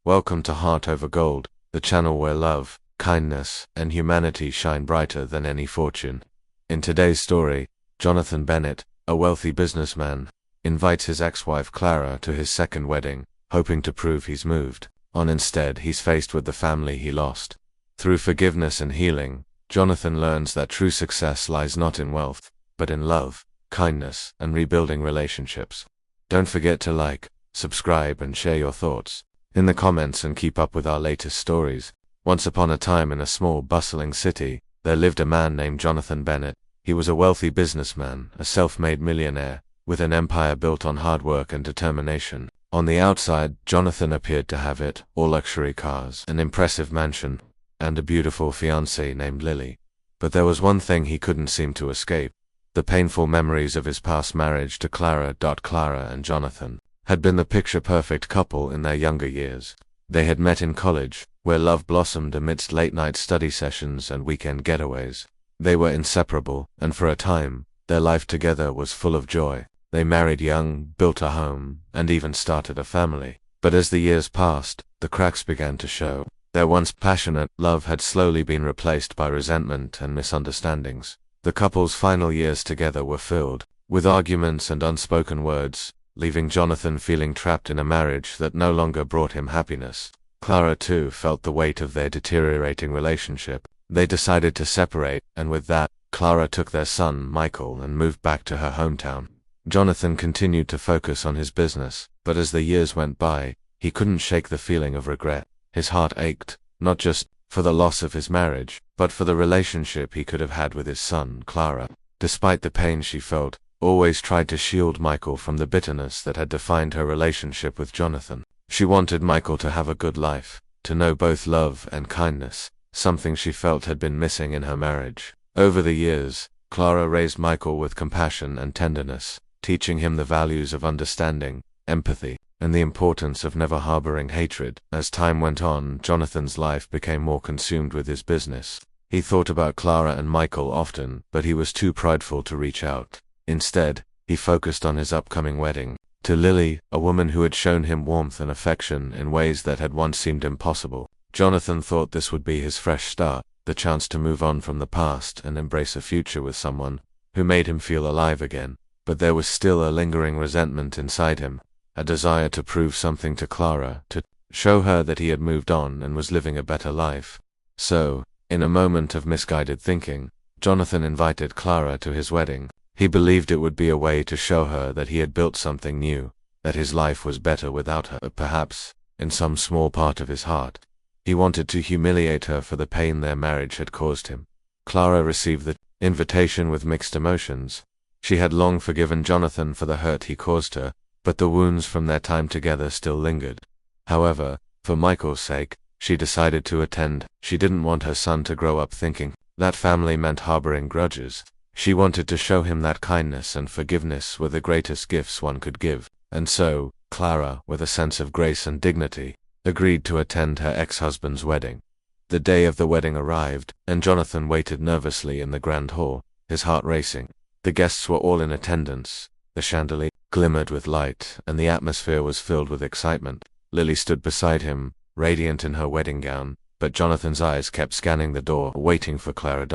Welcome to Heart Over Gold, the channel where love, kindness, and humanity shine brighter than any fortune. In today's story, Jonathan Bennett, a wealthy businessman, invites his ex-wife Clara to his second wedding, hoping to prove he's moved on. Instead, he's faced with the family he lost. Through forgiveness and healing, Jonathan learns that true success lies not in wealth, but in love, kindness, and rebuilding relationships. Don't forget to like, subscribe, and share your thoughts in the comments and keep up with our latest stories. Once upon a time in a small, bustling city, there lived a man named Jonathan Bennett. He was a wealthy businessman, a self-made millionaire, with an empire built on hard work and determination. On the outside, Jonathan appeared to have it all: luxury cars, an impressive mansion, and a beautiful fiancée named Lily. But there was one thing he couldn't seem to escape: the painful memories of his past marriage to Clara. Clara and Jonathan had been the picture-perfect couple in their younger years. They had met in college, where love blossomed amidst late-night study sessions and weekend getaways. They were inseparable, and for a time, their life together was full of joy. They married young, built a home, and even started a family. But as the years passed, the cracks began to show. Their once passionate love had slowly been replaced by resentment and misunderstandings. The couple's final years together were filled with arguments and unspoken words, leaving Jonathan feeling trapped in a marriage that no longer brought him happiness. Clara, too, felt the weight of their deteriorating relationship. They decided to separate, and with that, Clara took their son, Michael, and moved back to her hometown. Jonathan continued to focus on his business, but as the years went by, he couldn't shake the feeling of regret. His heart ached, not just for the loss of his marriage, but for the relationship he could have had with his son, Clara. Despite the pain she felt, always tried to shield Michael from the bitterness that had defined her relationship with Jonathan. She wanted Michael to have a good life, to know both love and kindness, something she felt had been missing in her marriage. Over the years, Clara raised Michael with compassion and tenderness, teaching him the values of understanding, empathy, and the importance of never harboring hatred. As time went on, Jonathan's life became more consumed with his business. He thought about Clara and Michael often, but he was too prideful to reach out. Instead, he focused on his upcoming wedding to Lily, a woman who had shown him warmth and affection in ways that had once seemed impossible. Jonathan thought this would be his fresh start, the chance to move on from the past and embrace a future with someone who made him feel alive again. But there was still a lingering resentment inside him, a desire to prove something to Clara, to show her that he had moved on and was living a better life. So, in a moment of misguided thinking, Jonathan invited Clara to his wedding. He believed it would be a way to show her that he had built something new, that his life was better without her. But perhaps, in some small part of his heart, he wanted to humiliate her for the pain their marriage had caused him. Clara received the invitation with mixed emotions. She had long forgiven Jonathan for the hurt he caused her, but the wounds from their time together still lingered. However, for Michael's sake, she decided to attend. She didn't want her son to grow up thinking that family meant harboring grudges. She wanted to show him that kindness and forgiveness were the greatest gifts one could give. And so, Clara, with a sense of grace and dignity, agreed to attend her ex-husband's wedding. The day of the wedding arrived, and Jonathan waited nervously in the grand hall, his heart racing. The guests were all in attendance. The chandelier glimmered with light, and the atmosphere was filled with excitement. Lily stood beside him, radiant in her wedding gown, but Jonathan's eyes kept scanning the door, waiting for Clara.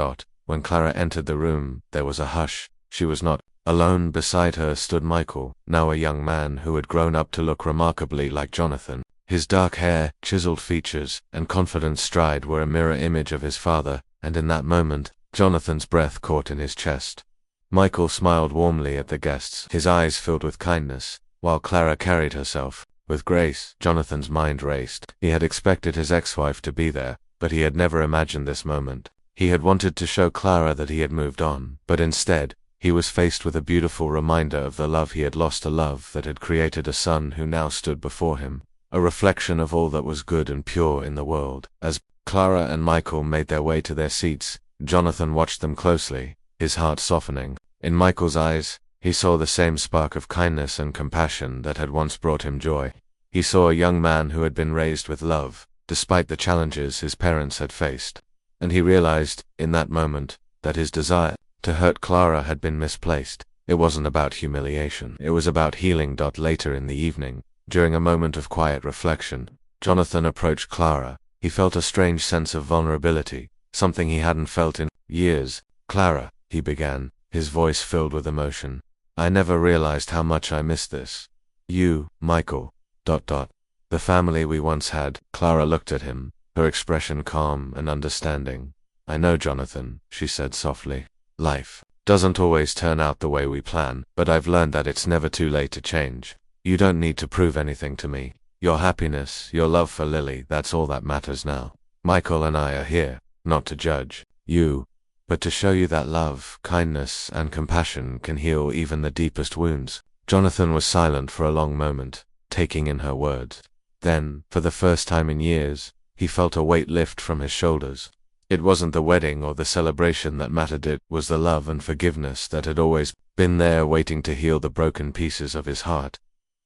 When Clara entered the room, there was a hush. She was not alone. Beside her stood Michael, now a young man who had grown up to look remarkably like Jonathan. His dark hair, chiseled features, and confident stride were a mirror image of his father, and in that moment, Jonathan's breath caught in his chest. Michael smiled warmly at the guests, his eyes filled with kindness, while Clara carried herself with grace. Jonathan's mind raced. He had expected his ex-wife to be there, but he had never imagined this moment. He had wanted to show Clara that he had moved on, but instead, he was faced with a beautiful reminder of the love he had lost, a love that had created a son who now stood before him, a reflection of all that was good and pure in the world. As Clara and Michael made their way to their seats, Jonathan watched them closely, his heart softening. In Michael's eyes, he saw the same spark of kindness and compassion that had once brought him joy. He saw a young man who had been raised with love, despite the challenges his parents had faced. And he realized, in that moment, that his desire to hurt Clara had been misplaced. It wasn't about humiliation. It was about healing. Later in the evening, during a moment of quiet reflection, Jonathan approached Clara, he felt a strange sense of vulnerability, something he hadn't felt in years. "Clara," he began, his voice filled with emotion. "I never realized how much I missed this. You, Michael, ... the family we once had." Clara looked at him, her expression calm and understanding. "I know, Jonathan," she said softly. "Life doesn't always turn out the way we plan, but I've learned that it's never too late to change. You don't need to prove anything to me. Your happiness, your love for Lily, that's all that matters now. Michael and I are here, not to judge you, but to show you that love, kindness, and compassion can heal even the deepest wounds." Jonathan was silent for a long moment, taking in her words. Then, for the first time in years, he felt a weight lift from his shoulders. It wasn't the wedding or the celebration that mattered, it was the love and forgiveness that had always been there waiting to heal the broken pieces of his heart.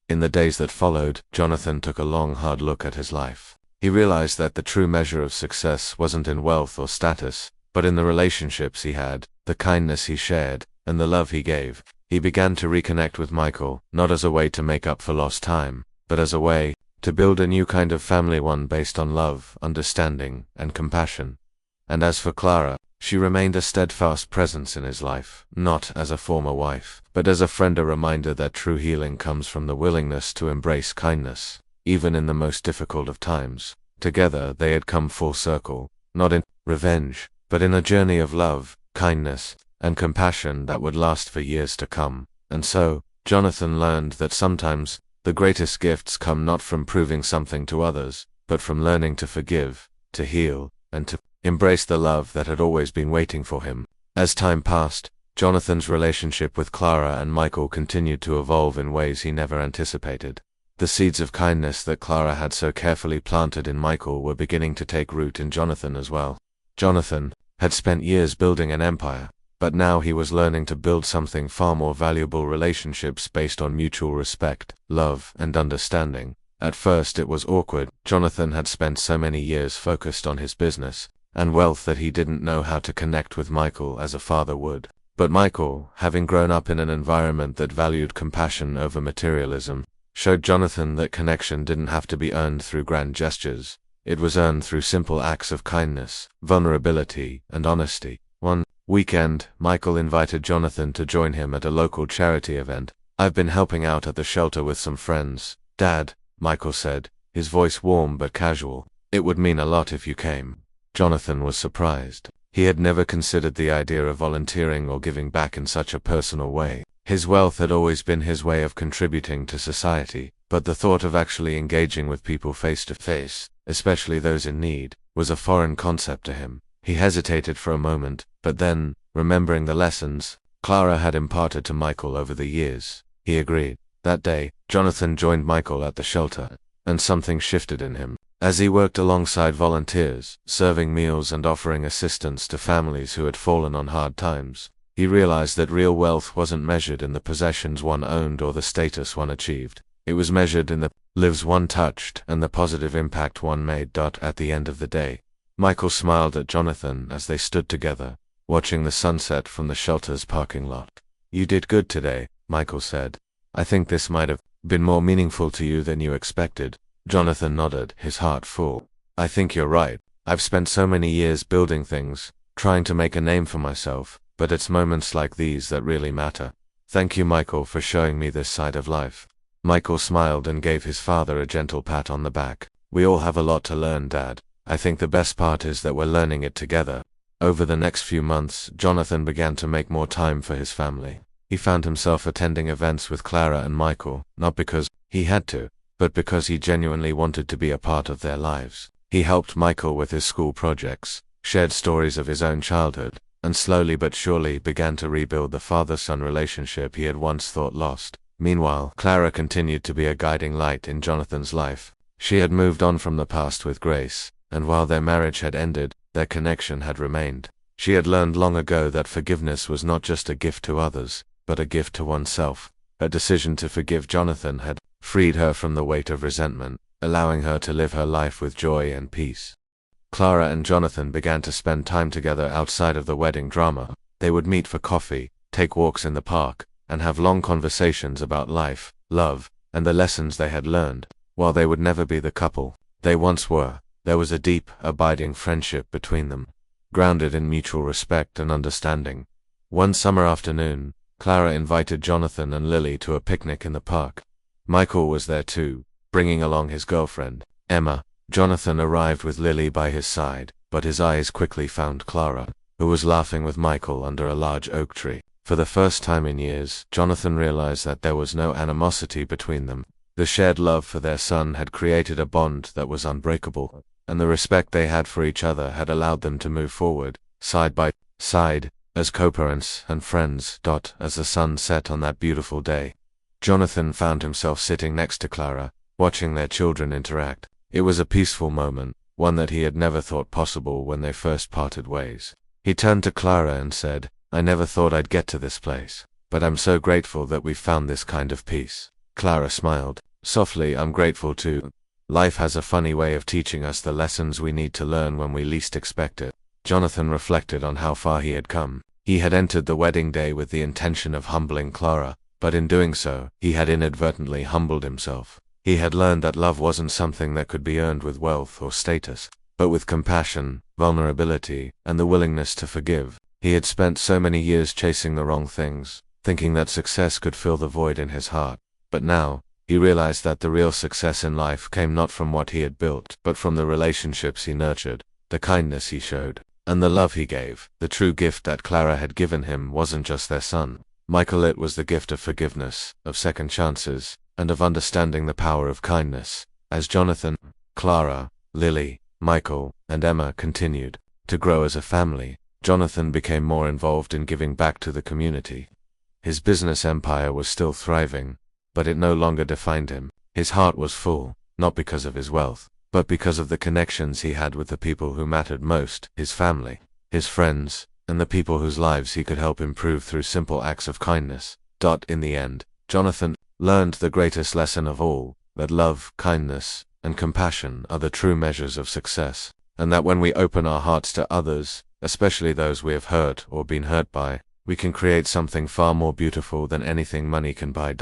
In the days that followed, Jonathan took a long, hard look at his life. He realized that the true measure of success wasn't in wealth or status, but in the relationships he had, the kindness he shared, and the love he gave. He began to reconnect with Michael, not as a way to make up for lost time, but as a way to build a new kind of family, one based on love, understanding, and compassion. And as for Clara, she remained a steadfast presence in his life, not as a former wife, but as a friend, a reminder that true healing comes from the willingness to embrace kindness, even in the most difficult of times. Together they had come full circle, not in revenge, but in a journey of love, kindness, and compassion that would last for years to come. And so, Jonathan learned that sometimes the greatest gifts come not from proving something to others, but from learning to forgive, to heal, and to embrace the love that had always been waiting for him. As time passed, Jonathan's relationship with Clara and Michael continued to evolve in ways he never anticipated. The seeds of kindness that Clara had so carefully planted in Michael were beginning to take root in Jonathan as well. Jonathan had spent years building an empire, but now he was learning to build something far more valuable: relationships based on mutual respect, love, and understanding. At first it was awkward. Jonathan had spent so many years focused on his business and wealth that he didn't know how to connect with Michael as a father would. But Michael, having grown up in an environment that valued compassion over materialism, showed Jonathan that connection didn't have to be earned through grand gestures. It was earned through simple acts of kindness, vulnerability, and honesty. One weekend, Michael invited Jonathan to join him at a local charity event. "I've been helping out at the shelter with some friends, Dad," Michael said, his voice warm but casual. "It would mean a lot if you came." Jonathan was surprised. He had never considered the idea of volunteering or giving back in such a personal way. His wealth had always been his way of contributing to society, but the thought of actually engaging with people face to face, especially those in need, was a foreign concept to him. He hesitated for a moment, but then, remembering the lessons Clara had imparted to Michael over the years, he agreed. That day, Jonathan joined Michael at the shelter, and something shifted in him. As he worked alongside volunteers, serving meals and offering assistance to families who had fallen on hard times, he realized that real wealth wasn't measured in the possessions one owned or the status one achieved. It was measured in the lives one touched and the positive impact one made. At the end of the day, Michael smiled at Jonathan as they stood together, watching the sunset from the shelter's parking lot. "You did good today," Michael said. "I think this might have been more meaningful to you than you expected." Jonathan nodded, his heart full. "I think you're right. I've spent so many years building things, trying to make a name for myself, but it's moments like these that really matter. Thank you, Michael, for showing me this side of life." Michael smiled and gave his father a gentle pat on the back. "We all have a lot to learn, Dad. I think the best part is that we're learning it together." Over the next few months, Jonathan began to make more time for his family. He found himself attending events with Clara and Michael, not because he had to, but because he genuinely wanted to be a part of their lives. He helped Michael with his school projects, shared stories of his own childhood, and slowly but surely began to rebuild the father-son relationship he had once thought lost. Meanwhile, Clara continued to be a guiding light in Jonathan's life. She had moved on from the past with grace, and while their marriage had ended, their connection had remained. She had learned long ago that forgiveness was not just a gift to others, but a gift to oneself. Her decision to forgive Jonathan had freed her from the weight of resentment, allowing her to live her life with joy and peace. Clara and Jonathan began to spend time together outside of the wedding drama. They would meet for coffee, take walks in the park, and have long conversations about life, love, and the lessons they had learned. While they would never be the couple they once were. There was a deep, abiding friendship between them, grounded in mutual respect and understanding. One summer afternoon, Clara invited Jonathan and Lily to a picnic in the park. Michael was there too, bringing along his girlfriend, Emma. Jonathan arrived with Lily by his side, but his eyes quickly found Clara, who was laughing with Michael under a large oak tree. For the first time in years, Jonathan realized that there was no animosity between them. The shared love for their son had created a bond that was unbreakable, and the respect they had for each other had allowed them to move forward, side by side, as co-parents and friends. As the sun set on that beautiful day, Jonathan found himself sitting next to Clara, watching their children interact. It was a peaceful moment, one that he had never thought possible when they first parted ways. He turned to Clara and said, "I never thought I'd get to this place, but I'm so grateful that we've found this kind of peace." Clara smiled softly. "I'm grateful too. Life has a funny way of teaching us the lessons we need to learn when we least expect it." Jonathan reflected on how far he had come. He had entered the wedding day with the intention of humbling Clara, but in doing so, he had inadvertently humbled himself. He had learned that love wasn't something that could be earned with wealth or status, but with compassion, vulnerability, and the willingness to forgive. He had spent so many years chasing the wrong things, thinking that success could fill the void in his heart. But now, he realized that the real success in life came not from what he had built, but from the relationships he nurtured, the kindness he showed, and the love he gave. The true gift that Clara had given him wasn't just their son, Michael. It was the gift of forgiveness, of second chances, and of understanding the power of kindness. As Jonathan, Clara, Lily, Michael, and Emma continued to grow as a family, Jonathan became more involved in giving back to the community. His business empire was still thriving, but it no longer defined him. His heart was full, not because of his wealth, but because of the connections he had with the people who mattered most: his family, his friends, and the people whose lives he could help improve through simple acts of kindness. In the end, Jonathan learned the greatest lesson of all, that love, kindness, and compassion are the true measures of success, and that when we open our hearts to others, especially those we have hurt or been hurt by, we can create something far more beautiful than anything money can buy.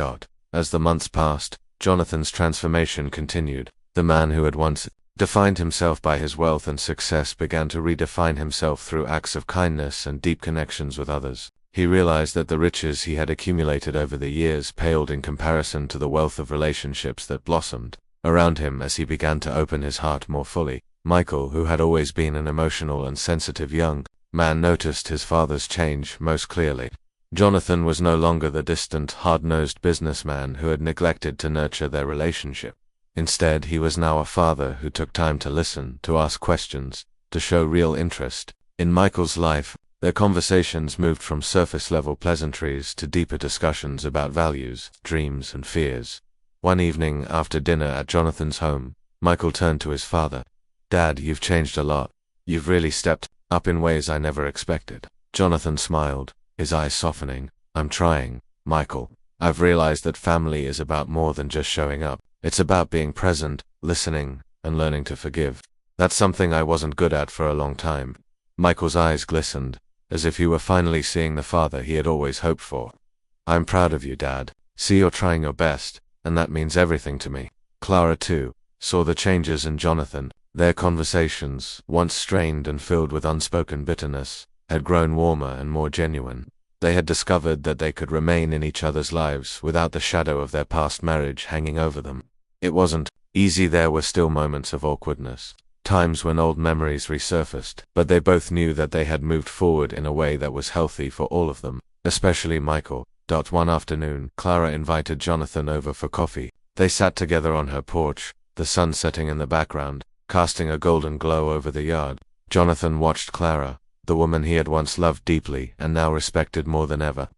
As the months passed, Jonathan's transformation continued. The man who had once defined himself by his wealth and success began to redefine himself through acts of kindness and deep connections with others. He realized that the riches he had accumulated over the years paled in comparison to the wealth of relationships that blossomed around him as he began to open his heart more fully. Michael, who had always been an emotional and sensitive young man, noticed his father's change most clearly. Jonathan was no longer the distant, hard-nosed businessman who had neglected to nurture their relationship. Instead, he was now a father who took time to listen, to ask questions, to show real interest. In Michael's life, their conversations moved from surface-level pleasantries to deeper discussions about values, dreams, and fears. One evening, after dinner at Jonathan's home, Michael turned to his father. "Dad, you've changed a lot. You've really stepped up in ways I never expected." Jonathan smiled, his eyes softening. "I'm trying, Michael. I've realized that family is about more than just showing up. It's about being present, listening, and learning to forgive. That's something I wasn't good at for a long time." Michael's eyes glistened, as if he were finally seeing the father he had always hoped for. "I'm proud of you, Dad. See, you're trying your best, and that means everything to me." Clara, too, saw the changes in Jonathan. Their conversations, once strained and filled with unspoken bitterness, had grown warmer and more genuine. They had discovered that they could remain in each other's lives without the shadow of their past marriage hanging over them. It wasn't easy. There were still moments of awkwardness, times when old memories resurfaced, but they both knew that they had moved forward in a way that was healthy for all of them, especially Michael. One afternoon, Clara invited Jonathan over for coffee. They sat together on her porch, the sun setting in the background, casting a golden glow over the yard. Jonathan watched Clara, the woman he had once loved deeply and now respected more than ever.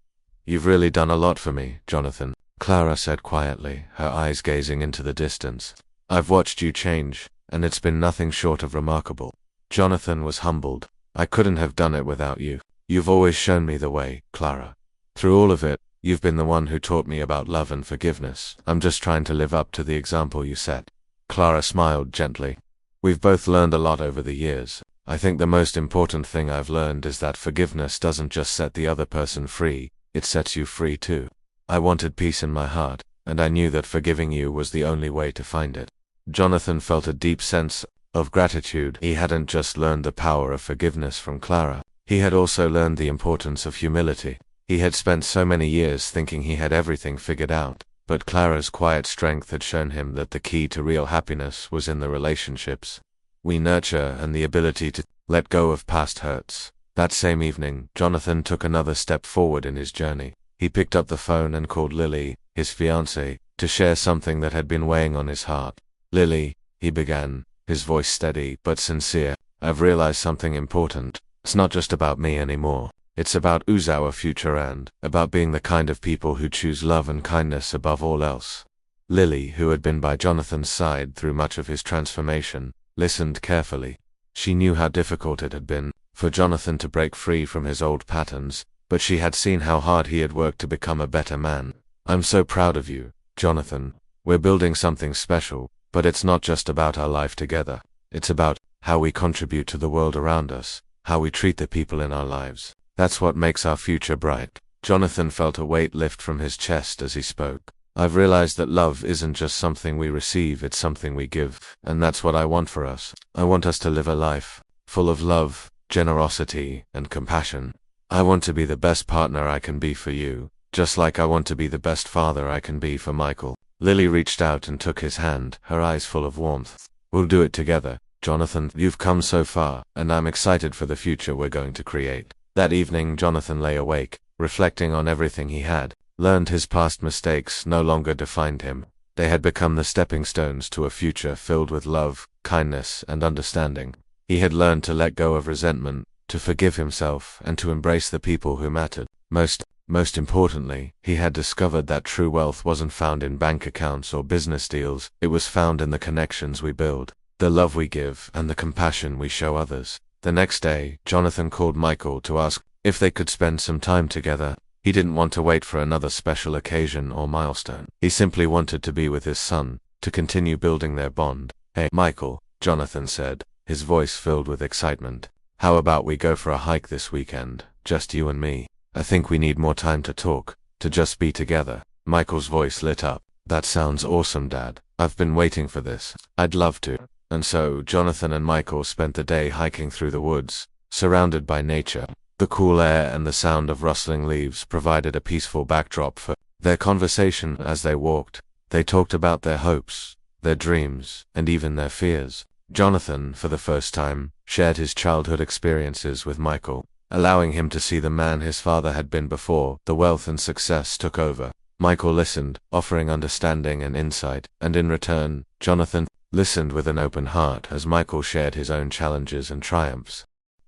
"You've really done a lot for me, Jonathan," Clara said quietly, her eyes gazing into the distance. "I've watched you change, and it's been nothing short of remarkable." Jonathan was humbled. "I couldn't have done it without you. You've always shown me the way, Clara. Through all of it, you've been the one who taught me about love and forgiveness. I'm just trying to live up to the example you set." Clara smiled gently. "We've both learned a lot over the years. I think the most important thing I've learned is that forgiveness doesn't just set the other person free, it sets you free too. I wanted peace in my heart, and I knew that forgiving you was the only way to find it." Jonathan felt a deep sense of gratitude. He hadn't just learned the power of forgiveness from Clara. He had also learned the importance of humility. He had spent so many years thinking he had everything figured out, but Clara's quiet strength had shown him that the key to real happiness was in the relationships we nurture and the ability to let go of past hurts. That same evening, Jonathan took another step forward in his journey. He picked up the phone and called Lily, his fiancée, to share something that had been weighing on his heart. "Lily," he began, his voice steady but sincere, "I've realized something important. It's not just about me anymore. It's about our future and about being the kind of people who choose love and kindness above all else." Lily, who had been by Jonathan's side through much of his transformation, listened carefully. She knew how difficult it had been for Jonathan to break free from his old patterns, but she had seen how hard he had worked to become a better man. "I'm so proud of you, Jonathan. We're building something special, but it's not just about our life together. It's about how we contribute to the world around us, how we treat the people in our lives. That's what makes our future bright." Jonathan felt a weight lift from his chest as he spoke. "I've realized that love isn't just something we receive, it's something we give, and that's what I want for us. I want us to live a life full of love, generosity, and compassion. I want to be the best partner I can be for you, just like I want to be the best father I can be for Michael." Lily reached out and took his hand, her eyes full of warmth. "We'll do it together, Jonathan. You've come so far, and I'm excited for the future we're going to create." That evening, Jonathan lay awake, reflecting on everything he had learned. His past mistakes no longer defined him. They had become the stepping stones to a future filled with love, kindness, and understanding. He had learned to let go of resentment, to forgive himself, and to embrace the people who mattered. Most importantly, he had discovered that true wealth wasn't found in bank accounts or business deals. It was found in the connections we build, the love we give, and the compassion we show others. The next day, Jonathan called Michael to ask if they could spend some time together. He didn't want to wait for another special occasion or milestone. He simply wanted to be with his son, to continue building their bond. "Hey, Michael," Jonathan said, his voice filled with excitement. "How about we go for a hike this weekend, just you and me? I think we need more time to talk, to just be together." Michael's voice lit up. "That sounds awesome, Dad. I've been waiting for this. I'd love to." And so, Jonathan and Michael spent the day hiking through the woods, surrounded by nature. The cool air and the sound of rustling leaves provided a peaceful backdrop for their conversation. As they walked, they talked about their hopes, their dreams, and even their fears. Jonathan, for the first time, shared his childhood experiences with Michael, allowing him to see the man his father had been before the wealth and success took over. Michael listened, offering understanding and insight, and in return, Jonathan listened with an open heart as Michael shared his own challenges and triumphs.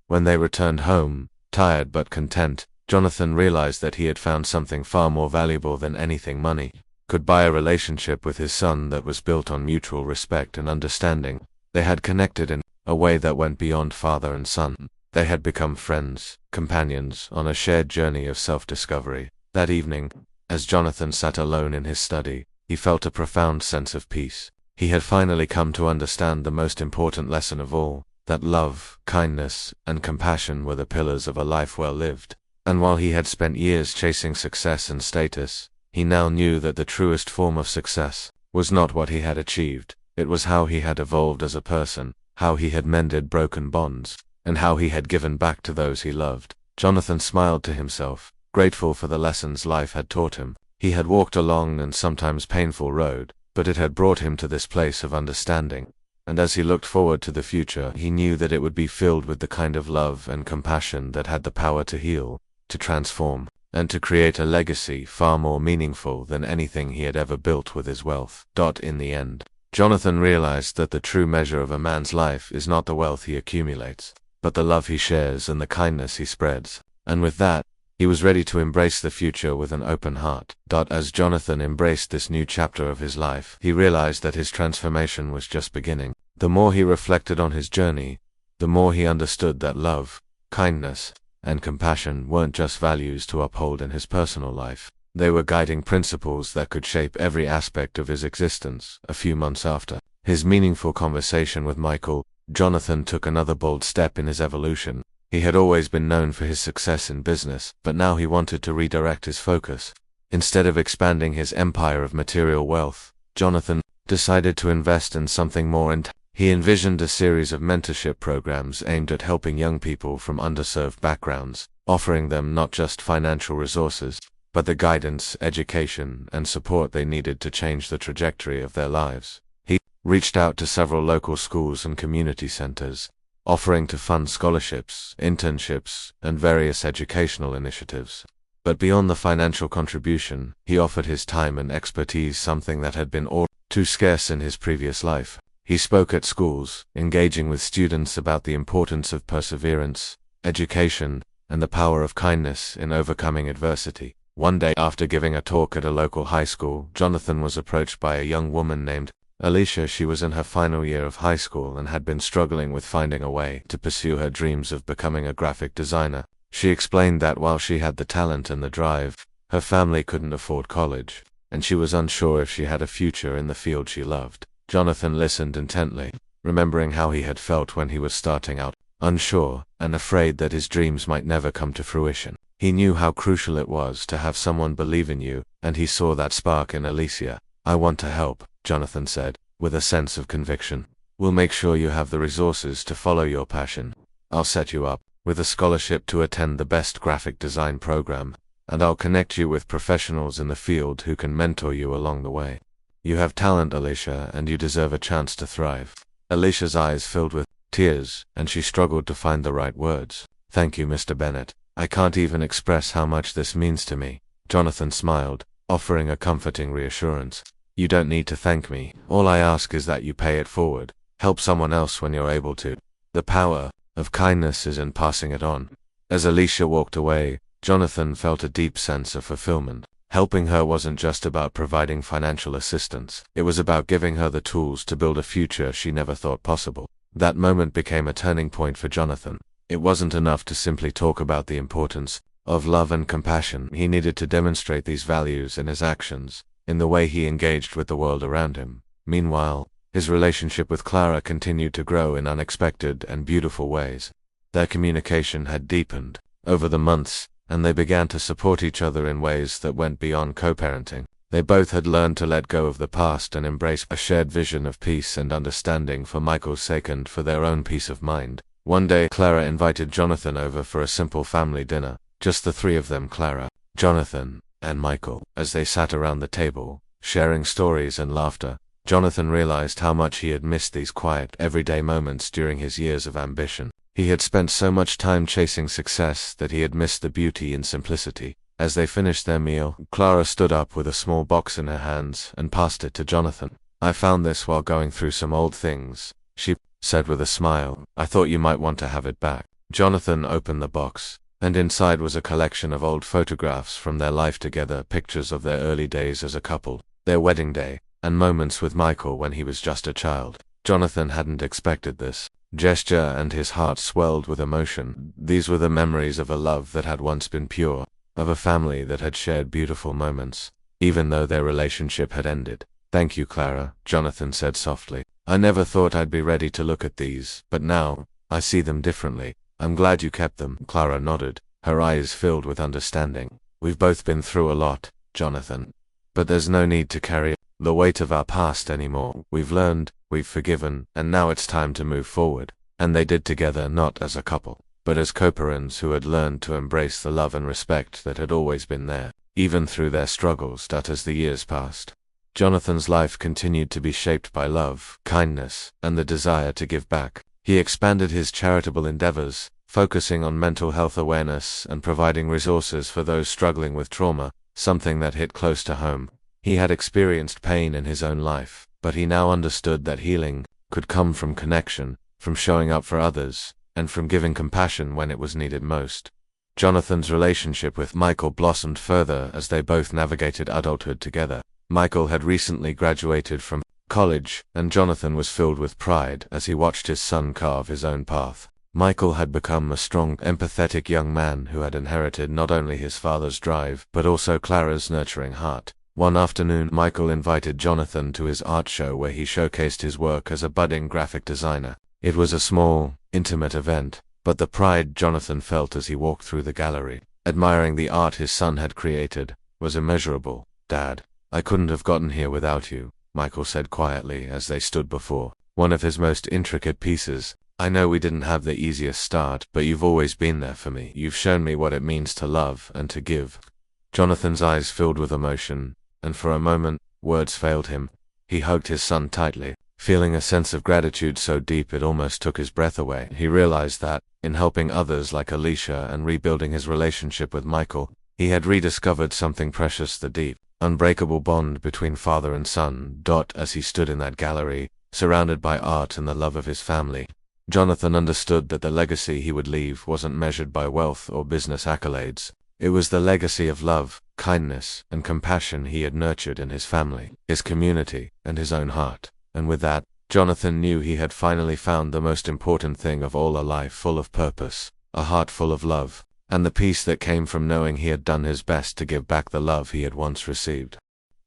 When they returned home, tired but content, Jonathan realized that he had found something far more valuable than anything money could buy: a relationship with his son that was built on mutual respect and understanding. They had connected in a way that went beyond father and son. They had become friends, companions, on a shared journey of self-discovery. That evening, as Jonathan sat alone in his study, he felt a profound sense of peace. He had finally come to understand the most important lesson of all, that love, kindness, and compassion were the pillars of a life well lived. And while he had spent years chasing success and status, he now knew that the truest form of success was not what he had achieved. It was how he had evolved as a person, how he had mended broken bonds, and how he had given back to those he loved. Jonathan smiled to himself, grateful for the lessons life had taught him. He had walked a long and sometimes painful road, but it had brought him to this place of understanding. And as he looked forward to the future, he knew that it would be filled with the kind of love and compassion that had the power to heal, to transform, and to create a legacy far more meaningful than anything he had ever built with his wealth. In the end, Jonathan realized that the true measure of a man's life is not the wealth he accumulates, but the love he shares and the kindness he spreads. And with that, he was ready to embrace the future with an open heart. As Jonathan embraced this new chapter of his life, he realized that his transformation was just beginning. The more he reflected on his journey, the more he understood that love, kindness, and compassion weren't just values to uphold in his personal life. They were guiding principles that could shape every aspect of his existence. A few months after his meaningful conversation with Michael, Jonathan took another bold step in his evolution. He had always been known for his success in business, but now he wanted to redirect his focus. Instead of expanding his empire of material wealth, Jonathan decided to invest in something more, and he envisioned a series of mentorship programs aimed at helping young people from underserved backgrounds, offering them not just financial resources, but the guidance, education, and support they needed to change the trajectory of their lives. He reached out to several local schools and community centers, offering to fund scholarships, internships, and various educational initiatives. But beyond the financial contribution, he offered his time and expertise, something that had been all too scarce in his previous life. He spoke at schools, engaging with students about the importance of perseverance, education, and the power of kindness in overcoming adversity. One day, after giving a talk at a local high school, Jonathan was approached by a young woman named Alicia. She was in her final year of high school and had been struggling with finding a way to pursue her dreams of becoming a graphic designer. She explained that while she had the talent and the drive, her family couldn't afford college, and she was unsure if she had a future in the field she loved. Jonathan listened intently, remembering how he had felt when he was starting out, unsure and afraid that his dreams might never come to fruition. He knew how crucial it was to have someone believe in you, and he saw that spark in Alicia. "I want to help," Jonathan said, with a sense of conviction. "We'll make sure you have the resources to follow your passion. I'll set you up with a scholarship to attend the best graphic design program, and I'll connect you with professionals in the field who can mentor you along the way. You have talent, Alicia, and you deserve a chance to thrive." Alicia's eyes filled with tears, and she struggled to find the right words. "Thank you, Mr. Bennett. I can't even express how much this means to me." Jonathan smiled, offering a comforting reassurance. "You don't need to thank me. All I ask is that you pay it forward. Help someone else when you're able to. The power of kindness is in passing it on." As Alicia walked away, Jonathan felt a deep sense of fulfillment. Helping her wasn't just about providing financial assistance. It was about giving her the tools to build a future she never thought possible. That moment became a turning point for Jonathan. It wasn't enough to simply talk about the importance of love and compassion. He needed to demonstrate these values in his actions, in the way he engaged with the world around him. Meanwhile, his relationship with Clara continued to grow in unexpected and beautiful ways. Their communication had deepened over the months, and they began to support each other in ways that went beyond co-parenting. They both had learned to let go of the past and embrace a shared vision of peace and understanding for Michael's sake and for their own peace of mind. One day, Clara invited Jonathan over for a simple family dinner, just the three of them, Clara, Jonathan, and Michael. As they sat around the table, sharing stories and laughter, Jonathan realized how much he had missed these quiet, everyday moments during his years of ambition. He had spent so much time chasing success that he had missed the beauty in simplicity. As they finished their meal, Clara stood up with a small box in her hands and passed it to Jonathan. "I found this while going through some old things," she said with a smile. "I thought you might want to have it back." Jonathan opened the box, and inside was a collection of old photographs from their life together, pictures of their early days as a couple, their wedding day, and moments with Michael when he was just a child. Jonathan hadn't expected this gesture, and his heart swelled with emotion. These were the memories of a love that had once been pure, of a family that had shared beautiful moments, even though their relationship had ended. "Thank you, Clara," Jonathan said softly. "I never thought I'd be ready to look at these, but now I see them differently. I'm glad you kept them." Clara nodded, her eyes filled with understanding. "We've both been through a lot, Jonathan. But there's no need to carry the weight of our past anymore. We've learned, we've forgiven, and now it's time to move forward." And they did together, not as a couple, but as co-parents who had learned to embrace the love and respect that had always been there, even through their struggles. That as the years passed, Jonathan's life continued to be shaped by love, kindness, and the desire to give back. He expanded his charitable endeavors, focusing on mental health awareness and providing resources for those struggling with trauma, something that hit close to home. He had experienced pain in his own life, but he now understood that healing could come from connection, from showing up for others, and from giving compassion when it was needed most. Jonathan's relationship with Michael blossomed further as they both navigated adulthood together. Michael had recently graduated from college, and Jonathan was filled with pride as he watched his son carve his own path. Michael had become a strong, empathetic young man who had inherited not only his father's drive, but also Clara's nurturing heart. One afternoon, Michael invited Jonathan to his art show where he showcased his work as a budding graphic designer. It was a small, intimate event, but the pride Jonathan felt as he walked through the gallery, admiring the art his son had created, was immeasurable. "Dad, I couldn't have gotten here without you," Michael said quietly as they stood before one of his most intricate pieces. "I know we didn't have the easiest start, but you've always been there for me. You've shown me what it means to love and to give." Jonathan's eyes filled with emotion, and for a moment, words failed him. He hugged his son tightly, feeling a sense of gratitude so deep it almost took his breath away. He realized that, in helping others like Alicia and rebuilding his relationship with Michael, he had rediscovered something precious, the deep, unbreakable bond between father and son. As he stood in that gallery, surrounded by art and the love of his family, Jonathan understood that the legacy he would leave wasn't measured by wealth or business accolades. It was the legacy of love, kindness, and compassion he had nurtured in his family, his community, and his own heart. And with that, Jonathan knew he had finally found the most important thing of all: a life full of purpose, a heart full of love, and the peace that came from knowing he had done his best to give back the love he had once received.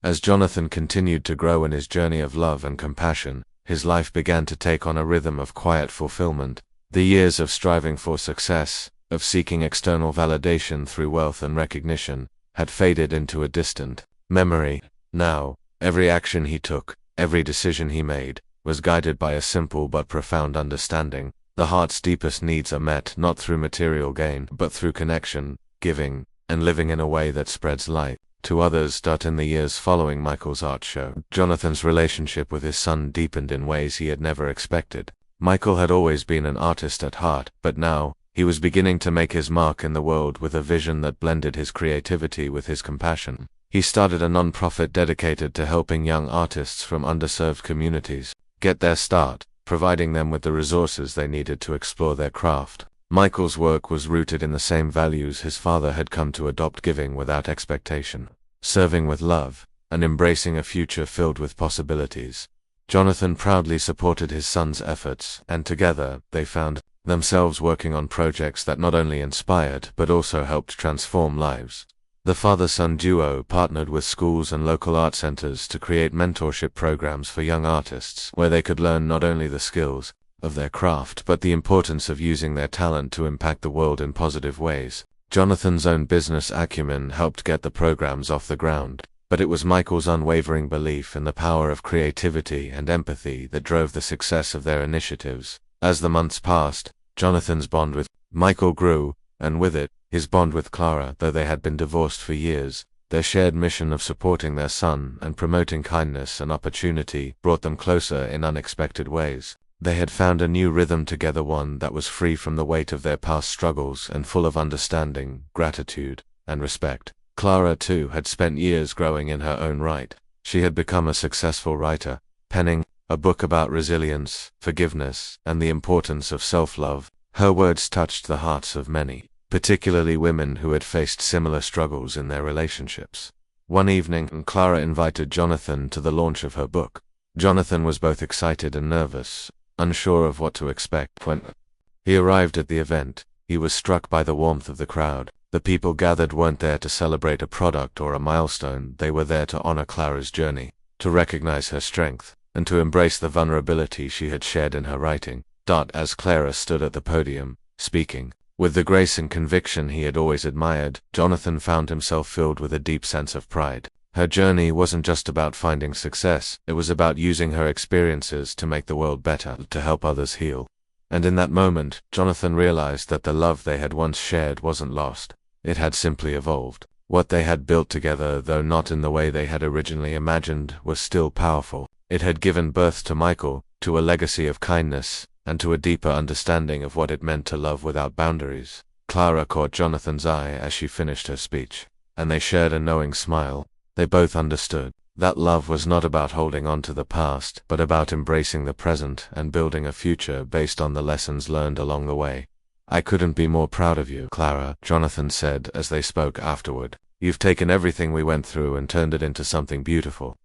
As Jonathan continued to grow in his journey of love and compassion, his life began to take on a rhythm of quiet fulfillment. The years of striving for success, of seeking external validation through wealth and recognition, had faded into a distant memory. Now, every action he took, every decision he made, was guided by a simple but profound understanding. The heart's deepest needs are met not through material gain, but through connection, giving, and living in a way that spreads light to others. In the years following Michael's art show, Jonathan's relationship with his son deepened in ways he had never expected. Michael had always been an artist at heart, but now, he was beginning to make his mark in the world with a vision that blended his creativity with his compassion. He started a non-profit dedicated to helping young artists from underserved communities get their start, providing them with the resources they needed to explore their craft. Michael's work was rooted in the same values his father had come to adopt: giving without expectation, serving with love, and embracing a future filled with possibilities. Jonathan proudly supported his son's efforts, and together, they found themselves working on projects that not only inspired but also helped transform lives. The father-son duo partnered with schools and local art centers to create mentorship programs for young artists, where they could learn not only the skills of their craft but the importance of using their talent to impact the world in positive ways. Jonathan's own business acumen helped get the programs off the ground, but it was Michael's unwavering belief in the power of creativity and empathy that drove the success of their initiatives. As the months passed, Jonathan's bond with Michael grew, and with it, his bond with Clara. Though they had been divorced for years, their shared mission of supporting their son and promoting kindness and opportunity brought them closer in unexpected ways. They had found a new rhythm together, one that was free from the weight of their past struggles and full of understanding, gratitude, and respect. Clara, too, had spent years growing in her own right. She had become a successful writer, penning a book about resilience, forgiveness, and the importance of self-love. Her words touched the hearts of many, particularly women who had faced similar struggles in their relationships. One evening, Clara invited Jonathan to the launch of her book. Jonathan was both excited and nervous, unsure of what to expect. When he arrived at the event, he was struck by the warmth of the crowd. The people gathered weren't there to celebrate a product or a milestone. They were there to honor Clara's journey, to recognize her strength, and to embrace the vulnerability she had shared in her writing. As Clara stood at the podium, speaking, with the grace and conviction he had always admired, Jonathan found himself filled with a deep sense of pride. Her journey wasn't just about finding success, it was about using her experiences to make the world better, to help others heal. And in that moment, Jonathan realized that the love they had once shared wasn't lost. It had simply evolved. What they had built together, though not in the way they had originally imagined, was still powerful. It had given birth to Michael, to a legacy of kindness, and to a deeper understanding of what it meant to love without boundaries. Clara caught Jonathan's eye as she finished her speech, and they shared a knowing smile. They both understood that love was not about holding on to the past, but about embracing the present and building a future based on the lessons learned along the way. "I couldn't be more proud of you, Clara," Jonathan said as they spoke afterward. "You've taken everything we went through and turned it into something beautiful.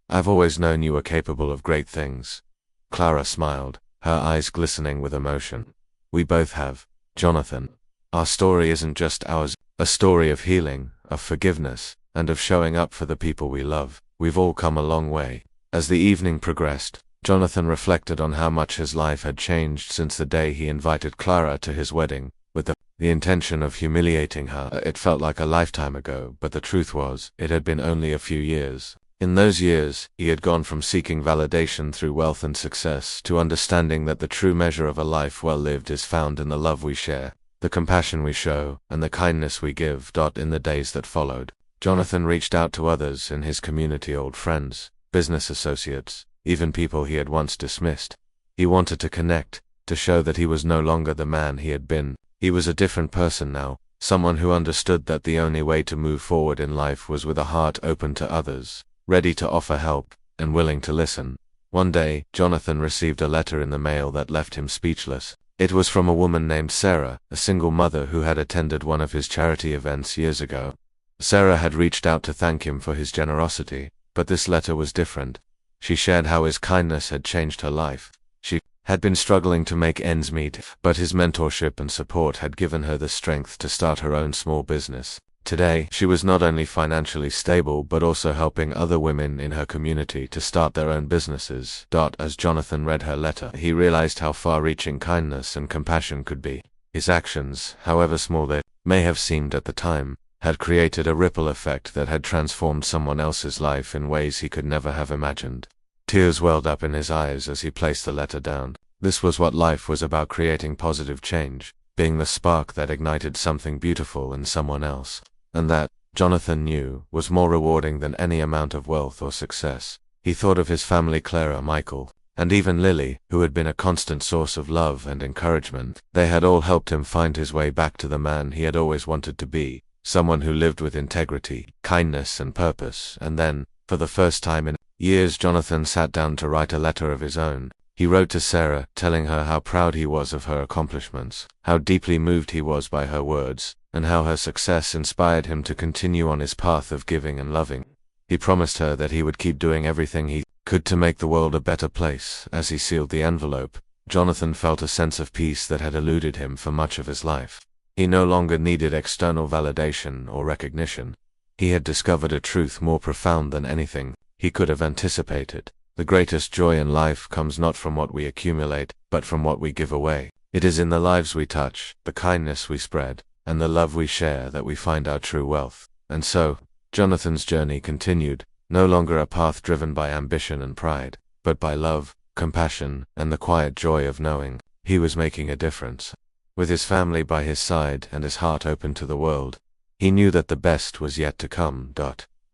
I've always known you were capable of great things." Clara smiled, her eyes glistening with emotion. "We both have, Jonathan. Our story isn't just ours, a story of healing, of forgiveness, and of showing up for the people we love. We've all come a long way." As the evening progressed, Jonathan reflected on how much his life had changed since the day he invited Clara to his wedding, with the intention of humiliating her. It felt like a lifetime ago, but the truth was, it had been only a few years. In those years, he had gone from seeking validation through wealth and success to understanding that the true measure of a life well lived is found in the love we share, the compassion we show, and the kindness we give. In the days that followed, Jonathan reached out to others in his community, old friends, business associates, even people he had once dismissed. He wanted to connect, to show that he was no longer the man he had been. He was a different person now, someone who understood that the only way to move forward in life was with a heart open to others, ready to offer help, and willing to listen. One day, Jonathan received a letter in the mail that left him speechless. It was from a woman named Sarah, a single mother who had attended one of his charity events years ago. Sarah had reached out to thank him for his generosity, but this letter was different. She shared how his kindness had changed her life. She had been struggling to make ends meet, but his mentorship and support had given her the strength to start her own small business. Today, she was not only financially stable but also helping other women in her community to start their own businesses. As Jonathan read her letter, he realized how far-reaching kindness and compassion could be. His actions, however small they may have seemed at the time, had created a ripple effect that had transformed someone else's life in ways he could never have imagined. Tears welled up in his eyes as he placed the letter down. This was what life was about: creating positive change, being the spark that ignited something beautiful in someone else. And that, Jonathan knew, was more rewarding than any amount of wealth or success. He thought of his family, Clara, Michael, and even Lily, who had been a constant source of love and encouragement. They had all helped him find his way back to the man he had always wanted to be, someone who lived with integrity, kindness, and purpose. And then, for the first time in years, Jonathan sat down to write a letter of his own. He wrote to Sarah, telling her how proud he was of her accomplishments, how deeply moved he was by her words, and how her success inspired him to continue on his path of giving and loving. He promised her that he would keep doing everything he could to make the world a better place. As he sealed the envelope, Jonathan felt a sense of peace that had eluded him for much of his life. He no longer needed external validation or recognition. He had discovered a truth more profound than anything he could have anticipated. The greatest joy in life comes not from what we accumulate, but from what we give away. It is in the lives we touch, the kindness we spread, and the love we share that we find our true wealth. And so, Jonathan's journey continued, no longer a path driven by ambition and pride, but by love, compassion, and the quiet joy of knowing he was making a difference. With his family by his side and his heart open to the world, he knew that the best was yet to come.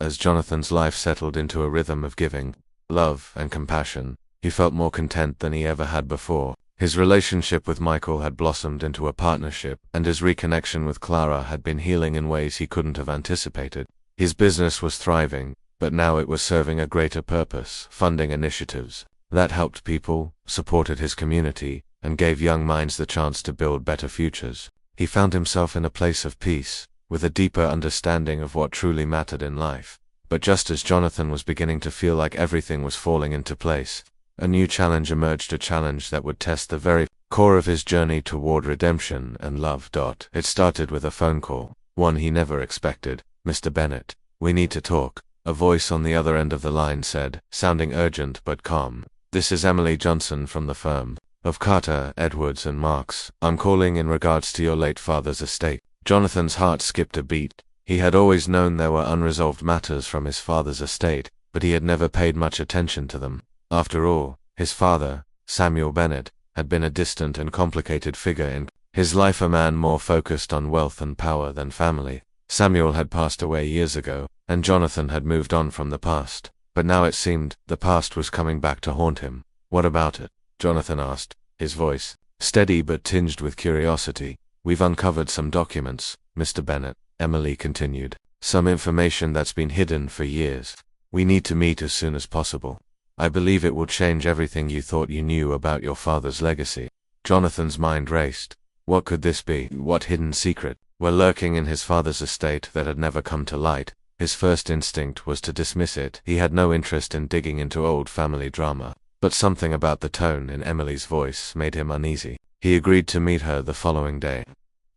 As Jonathan's life settled into a rhythm of giving, love, and compassion, he felt more content than he ever had before. His relationship with Michael had blossomed into a partnership, and his reconnection with Clara had been healing in ways he couldn't have anticipated. His business was thriving, but now it was serving a greater purpose, funding initiatives that helped people, supported his community, and gave young minds the chance to build better futures. He found himself in a place of peace, with a deeper understanding of what truly mattered in life. But just as Jonathan was beginning to feel like everything was falling into place, a new challenge emerged, a challenge that would test the very core of his journey toward redemption and love. It started with a phone call, one he never expected. "Mr. Bennett, we need to talk," a voice on the other end of the line said, sounding urgent but calm. "This is Emily Johnson from the firm of Carter, Edwards and Marks. I'm calling in regards to your late father's estate." Jonathan's heart skipped a beat. He had always known there were unresolved matters from his father's estate, but he had never paid much attention to them. After all, his father, Samuel Bennett, had been a distant and complicated figure in his life, a man more focused on wealth and power than family. Samuel had passed away years ago, and Jonathan had moved on from the past. But now it seemed the past was coming back to haunt him. "What about it?" Jonathan asked, his voice steady but tinged with curiosity. "We've uncovered some documents, Mr. Bennett," Emily continued. "Some information that's been hidden for years. We need to meet as soon as possible. I believe it will change everything you thought you knew about your father's legacy." Jonathan's mind raced. What could this be? What hidden secret were lurking in his father's estate that had never come to light? His first instinct was to dismiss it. He had no interest in digging into old family drama. But something about the tone in Emily's voice made him uneasy. He agreed to meet her the following day,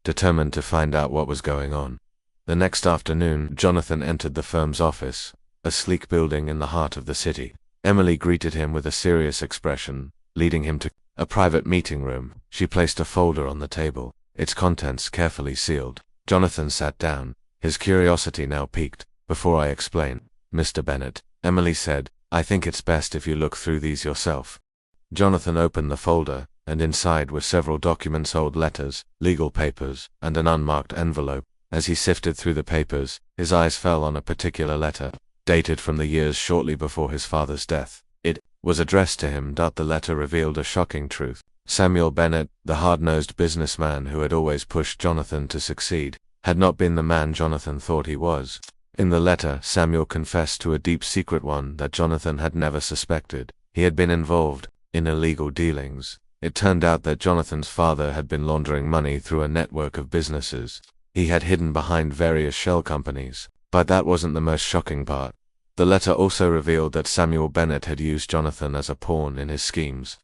determined to find out what was going on. The next afternoon, Jonathan entered the firm's office, a sleek building in the heart of the city. Emily greeted him with a serious expression, leading him to a private meeting room. She placed a folder on the table, its contents carefully sealed. Jonathan sat down, his curiosity now piqued. "Before I explain, Mr. Bennett," Emily said, "I think it's best if you look through these yourself." Jonathan opened the folder, and inside were several documents, old letters, legal papers, and an unmarked envelope. As he sifted through the papers, his eyes fell on a particular letter, dated from the years shortly before his father's death. It was addressed to him. The letter revealed a shocking truth. Samuel Bennett, the hard-nosed businessman who had always pushed Jonathan to succeed, had not been the man Jonathan thought he was. In the letter, Samuel confessed to a deep secret, one that Jonathan had never suspected. He had been involved in illegal dealings. It turned out that Jonathan's father had been laundering money through a network of businesses. He had hidden behind various shell companies. But that wasn't the most shocking part. The letter also revealed that Samuel Bennett had used Jonathan as a pawn in his schemes,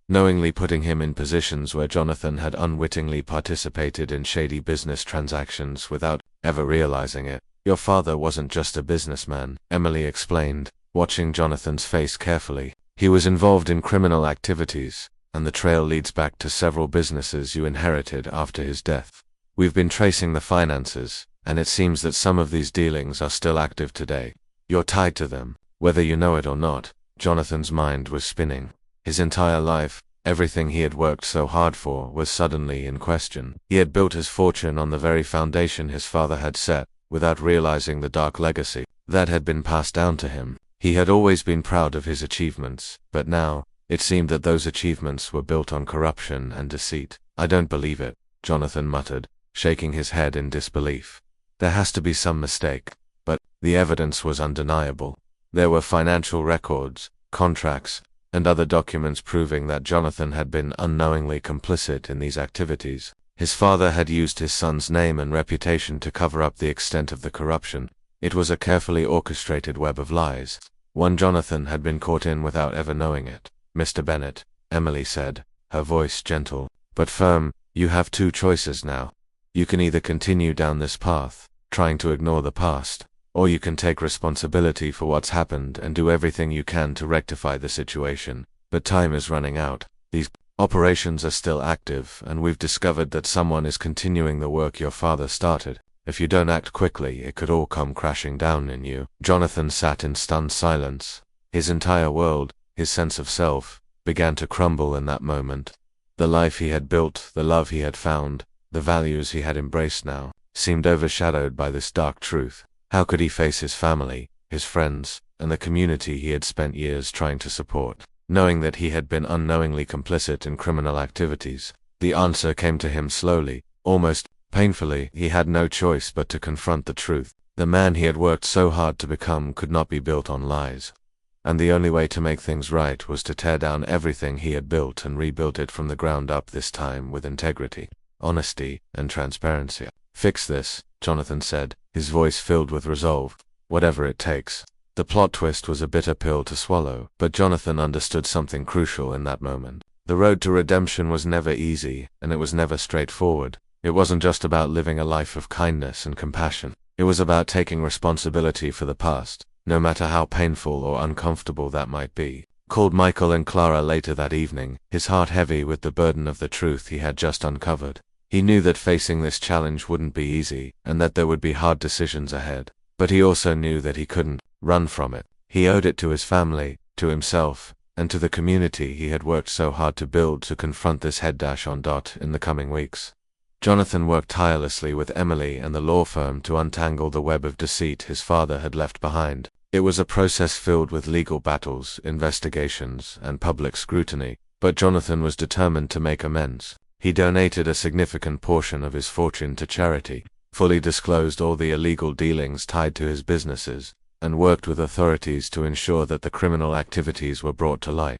knowingly putting him in positions where Jonathan had unwittingly participated in shady business transactions without ever realizing it. "Your father wasn't just a businessman," Emily explained, watching Jonathan's face carefully. "He was involved in criminal activities, and the trail leads back to several businesses you inherited after his death. We've been tracing the finances, and it seems that some of these dealings are still active today. You're tied to them, whether you know it or not." Jonathan's mind was spinning. His entire life, everything he had worked so hard for, was suddenly in question. He had built his fortune on the very foundation his father had set, without realizing the dark legacy that had been passed down to him. He had always been proud of his achievements, but now, it seemed that those achievements were built on corruption and deceit. "I don't believe it," Jonathan muttered, shaking his head in disbelief. "There has to be some mistake." But the evidence was undeniable. There were financial records, contracts, and other documents proving that Jonathan had been unknowingly complicit in these activities. His father had used his son's name and reputation to cover up the extent of the corruption. It was a carefully orchestrated web of lies, one Jonathan had been caught in without ever knowing it. "Mr. Bennett," Emily said, her voice gentle but firm, "you have two choices now. You can either continue down this path, trying to ignore the past, or you can take responsibility for what's happened and do everything you can to rectify the situation. But time is running out. These operations are still active, and we've discovered that someone is continuing the work your father started. If you don't act quickly, it could all come crashing down on you." Jonathan sat in stunned silence. His entire world, his sense of self, began to crumble in that moment. The life he had built, the love he had found, the values he had embraced now, seemed overshadowed by this dark truth. How could he face his family, his friends, and the community he had spent years trying to support, knowing that he had been unknowingly complicit in criminal activities? The answer came to him slowly, almost painfully. He had no choice but to confront the truth. The man he had worked so hard to become could not be built on lies. And the only way to make things right was to tear down everything he had built and rebuild it from the ground up, this time with integrity, honesty, and transparency. "Fix this," Jonathan said, his voice filled with resolve. "Whatever it takes." The plot twist was a bitter pill to swallow, but Jonathan understood something crucial in that moment. The road to redemption was never easy, and it was never straightforward. It wasn't just about living a life of kindness and compassion. It was about taking responsibility for the past, no matter how painful or uncomfortable that might be. Called Michael and Clara later that evening, his heart heavy with the burden of the truth he had just uncovered. He knew that facing this challenge wouldn't be easy, and that there would be hard decisions ahead. But he also knew that he couldn't run from it. He owed it to his family, to himself, and to the community he had worked so hard to build to confront this head-on in the coming weeks. Jonathan worked tirelessly with Emily and the law firm to untangle the web of deceit his father had left behind. It was a process filled with legal battles, investigations, and public scrutiny, but Jonathan was determined to make amends. He donated a significant portion of his fortune to charity, fully disclosed all the illegal dealings tied to his businesses, and worked with authorities to ensure that the criminal activities were brought to light.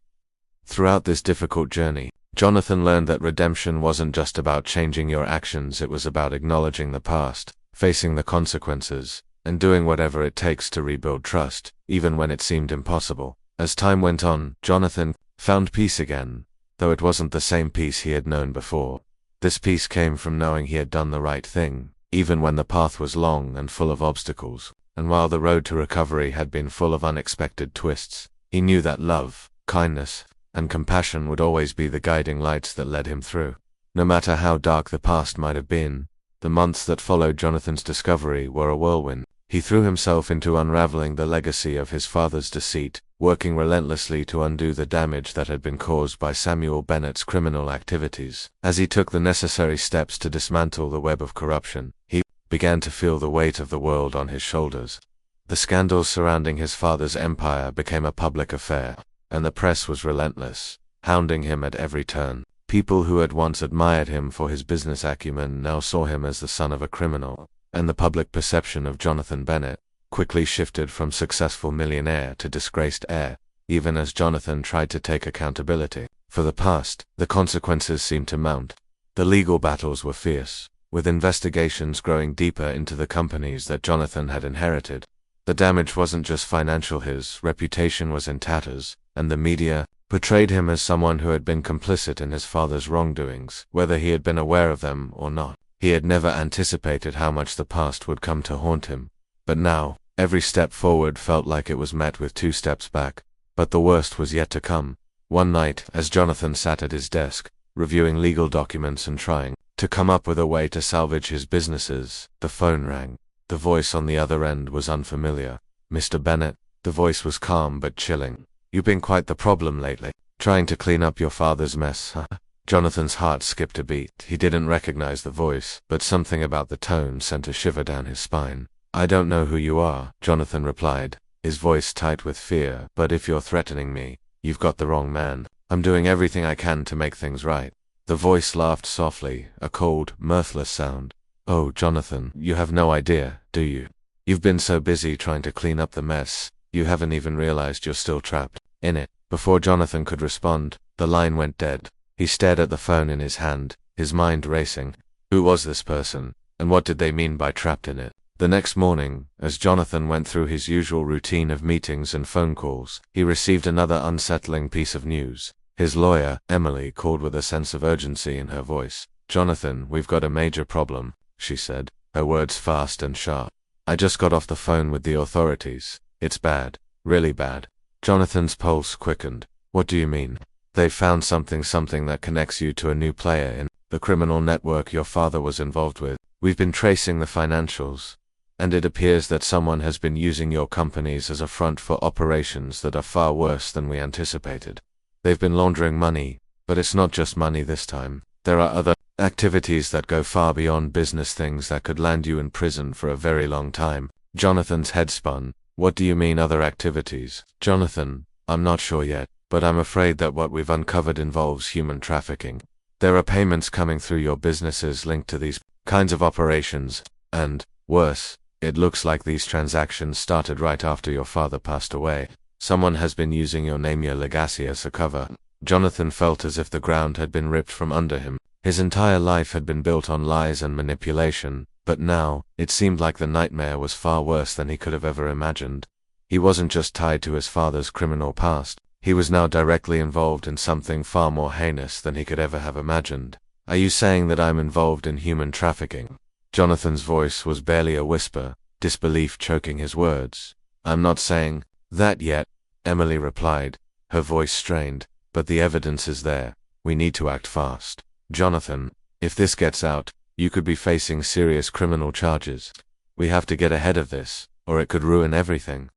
Throughout this difficult journey, Jonathan learned that redemption wasn't just about changing your actions, it was about acknowledging the past, facing the consequences, and doing whatever it takes to rebuild trust, even when it seemed impossible. As time went on, Jonathan found peace again, though it wasn't the same peace he had known before. This peace came from knowing he had done the right thing, even when the path was long and full of obstacles. And while the road to recovery had been full of unexpected twists, he knew that love, kindness, and compassion would always be the guiding lights that led him through. No matter how dark the past might have been, the months that followed Jonathan's discovery were a whirlwind. He threw himself into unraveling the legacy of his father's deceit, working relentlessly to undo the damage that had been caused by Samuel Bennett's criminal activities. As he took the necessary steps to dismantle the web of corruption, he began to feel the weight of the world on his shoulders. The scandals surrounding his father's empire became a public affair, and the press was relentless, hounding him at every turn. People who had once admired him for his business acumen now saw him as the son of a criminal, and the public perception of Jonathan Bennett quickly shifted from successful millionaire to disgraced heir, even as Jonathan tried to take accountability for the past. The consequences seemed to mount. The legal battles were fierce, with investigations growing deeper into the companies that Jonathan had inherited. The damage wasn't just financial, his reputation was in tatters, and the media portrayed him as someone who had been complicit in his father's wrongdoings, whether he had been aware of them or not. He had never anticipated how much the past would come to haunt him. But now, every step forward felt like it was met with 2 steps back. But the worst was yet to come. One night, as Jonathan sat at his desk, reviewing legal documents and trying to come up with a way to salvage his businesses, the phone rang. The voice on the other end was unfamiliar. "Mr. Bennett." The voice was calm but chilling. "You've been quite the problem lately. Trying to clean up your father's mess, huh?" Jonathan's heart skipped a beat. He didn't recognize the voice, but something about the tone sent a shiver down his spine. "I don't know who you are," Jonathan replied, his voice tight with fear, "but if you're threatening me, you've got the wrong man. I'm doing everything I can to make things right." The voice laughed softly, a cold, mirthless sound. "Oh, Jonathan, you have no idea, do you? You've been so busy trying to clean up the mess, you haven't even realized you're still trapped in it." Before Jonathan could respond, the line went dead. He stared at the phone in his hand, his mind racing. Who was this person, and what did they mean by trapped in it? The next morning, as Jonathan went through his usual routine of meetings and phone calls, he received another unsettling piece of news. His lawyer, Emily, called with a sense of urgency in her voice. "Jonathan, we've got a major problem," she said, her words fast and sharp. "I just got off the phone with the authorities. It's bad, really bad." Jonathan's pulse quickened. "What do you mean?" "They found something that connects you to a new player in the criminal network your father was involved with. We've been tracing the financials, and it appears that someone has been using your companies as a front for operations that are far worse than we anticipated. They've been laundering money, but it's not just money this time. There are other activities that go far beyond business, things that could land you in prison for a very long time." Jonathan's head spun. "What do you mean, other activities?" "Jonathan, I'm not sure yet, but I'm afraid that what we've uncovered involves human trafficking. There are payments coming through your businesses linked to these kinds of operations, and, worse, it looks like these transactions started right after your father passed away. Someone has been using your name, your legacy, as a cover." Jonathan felt as if the ground had been ripped from under him. His entire life had been built on lies and manipulation, but now, it seemed like the nightmare was far worse than he could have ever imagined. He wasn't just tied to his father's criminal past. He was now directly involved in something far more heinous than he could ever have imagined. "Are you saying that I'm involved in human trafficking?" Jonathan's voice was barely a whisper, disbelief choking his words. "I'm not saying that yet," Emily replied, her voice strained, "but the evidence is there. We need to act fast. Jonathan, if this gets out, you could be facing serious criminal charges. We have to get ahead of this, or it could ruin everything."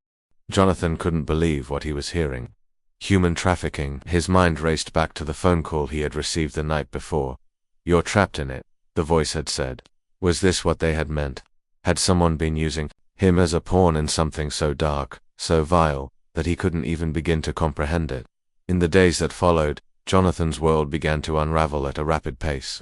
Jonathan couldn't believe what he was hearing. Human trafficking. His mind raced back to the phone call he had received the night before. "You're trapped in it," the voice had said. Was this what they had meant? Had someone been using him as a pawn in something so dark, so vile, that he couldn't even begin to comprehend it? In the days that followed, Jonathan's world began to unravel at a rapid pace.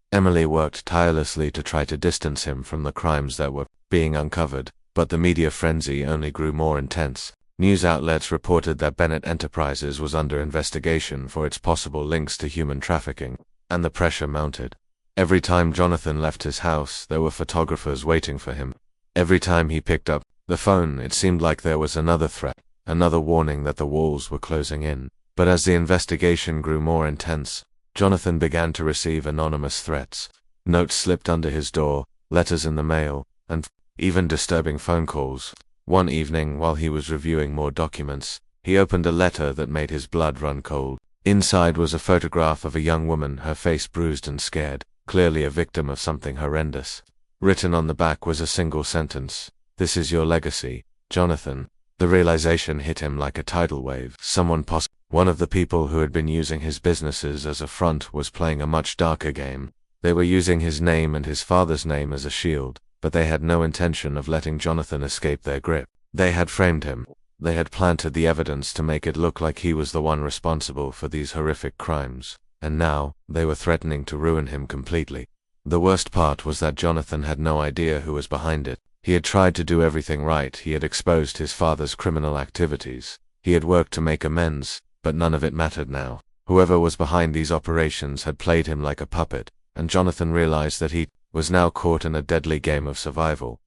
Emily worked tirelessly to try to distance him from the crimes that were being uncovered, but the media frenzy only grew more intense. News outlets reported that Bennett Enterprises was under investigation for its possible links to human trafficking, and the pressure mounted. Every time Jonathan left his house, there were photographers waiting for him. Every time he picked up the phone, it seemed like there was another threat, another warning that the walls were closing in. But as the investigation grew more intense, Jonathan began to receive anonymous threats. Notes slipped under his door, letters in the mail, and even disturbing phone calls. One evening, while he was reviewing more documents, he opened a letter that made his blood run cold. Inside was a photograph of a young woman, her face bruised and scared, clearly a victim of something horrendous. Written on the back was a single sentence: This is your legacy, Jonathan. The realization hit him like a tidal wave. One of the people who had been using his businesses as a front was playing a much darker game. They were using his name and his father's name as a shield, but they had no intention of letting Jonathan escape their grip. They had framed him. They had planted the evidence to make it look like he was the one responsible for these horrific crimes, and now they were threatening to ruin him completely. The worst part was that Jonathan had no idea who was behind it. He had tried to do everything right. He had exposed his father's criminal activities. He had worked to make amends, but none of it mattered now. Whoever was behind these operations had played him like a puppet, and Jonathan realized that he was now caught in a deadly game of survival.